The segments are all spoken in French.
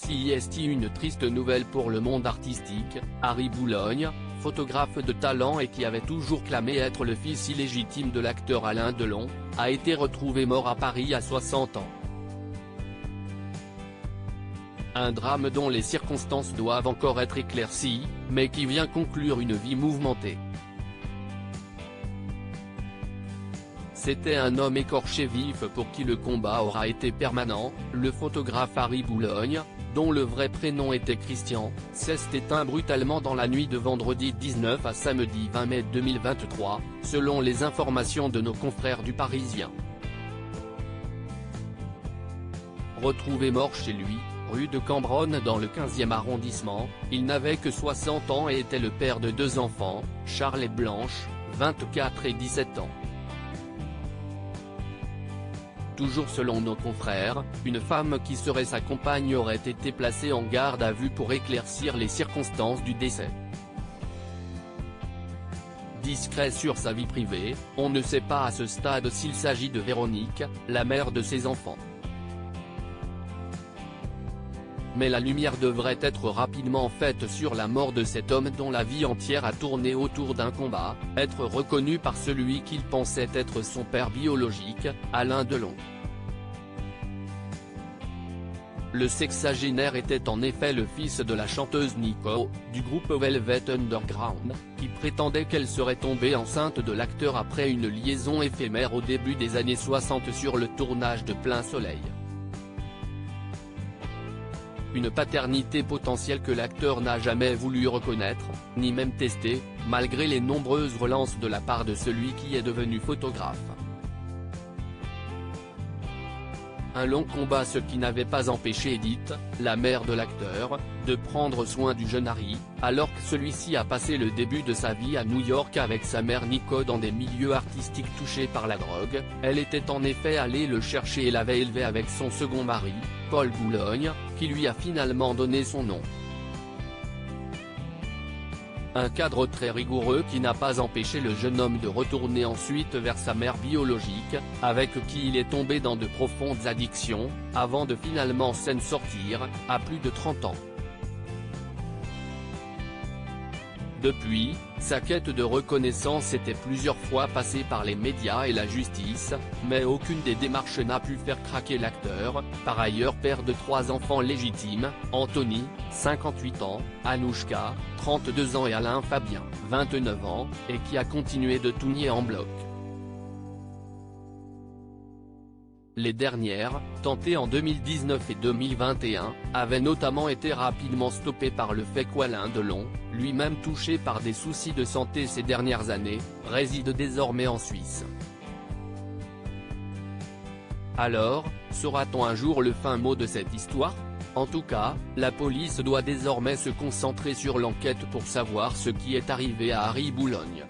Si est une triste nouvelle pour le monde artistique, Harry Boulogne, photographe de talent et qui avait toujours clamé être le fils illégitime de l'acteur Alain Delon, a été retrouvé mort à Paris à 60 ans. Un drame dont les circonstances doivent encore être éclaircies, mais qui vient conclure une vie mouvementée. C'était un homme écorché vif pour qui le combat aura été permanent. Le photographe Harry Boulogne, dont le vrai prénom était Christian, s'est éteint brutalement dans la nuit de vendredi 19 à samedi 20 mai 2023, selon les informations de nos confrères du Parisien. Retrouvé mort chez lui, rue de Cambronne dans le 15e arrondissement, il n'avait que 60 ans et était le père de 2 enfants, Charles et Blanche, 24 et 17 ans. Toujours selon nos confrères, une femme qui serait sa compagne aurait été placée en garde à vue pour éclaircir les circonstances du décès. Discret sur sa vie privée, on ne sait pas à ce stade s'il s'agit de Véronique, la mère de ses enfants. Mais la lumière devrait être rapidement faite sur la mort de cet homme dont la vie entière a tourné autour d'un combat, être reconnu par celui qu'il pensait être son père biologique, Alain Delon. Le sexagénaire était en effet le fils de la chanteuse Nico, du groupe Velvet Underground, qui prétendait qu'elle serait tombée enceinte de l'acteur après une liaison éphémère au début des années 60 sur le tournage de Plein Soleil. Une paternité potentielle que l'acteur n'a jamais voulu reconnaître, ni même tester, malgré les nombreuses relances de la part de celui qui est devenu photographe. Un long combat, ce qui n'avait pas empêché Edith, la mère de l'acteur, de prendre soin du jeune Harry, alors que celui-ci a passé le début de sa vie à New York avec sa mère Nico dans des milieux artistiques touchés par la drogue. Elle était en effet allée le chercher et l'avait élevé avec son second mari, Paul Boulogne, qui lui a finalement donné son nom. Un cadre très rigoureux qui n'a pas empêché le jeune homme de retourner ensuite vers sa mère biologique, avec qui il est tombé dans de profondes addictions, avant de finalement s'en sortir, à plus de 30 ans. Depuis, sa quête de reconnaissance était plusieurs fois passée par les médias et la justice, mais aucune des démarches n'a pu faire craquer l'acteur, par ailleurs père de 3 enfants légitimes, Anthony, 58 ans, Anouchka, 32 ans et Alain Fabien, 29 ans, et qui a continué de tout nier en bloc. Les dernières, tentées en 2019 et 2021, avaient notamment été rapidement stoppées par le fait qu'Alain Delon, lui-même touché par des soucis de santé ces dernières années, réside désormais en Suisse. Alors, saura-t-on un jour le fin mot de cette histoire ? En tout cas, la police doit désormais se concentrer sur l'enquête pour savoir ce qui est arrivé à Harry Boulogne.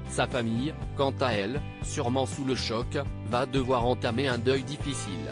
Sa famille, quant à elle, sûrement sous le choc, va devoir entamer un deuil difficile.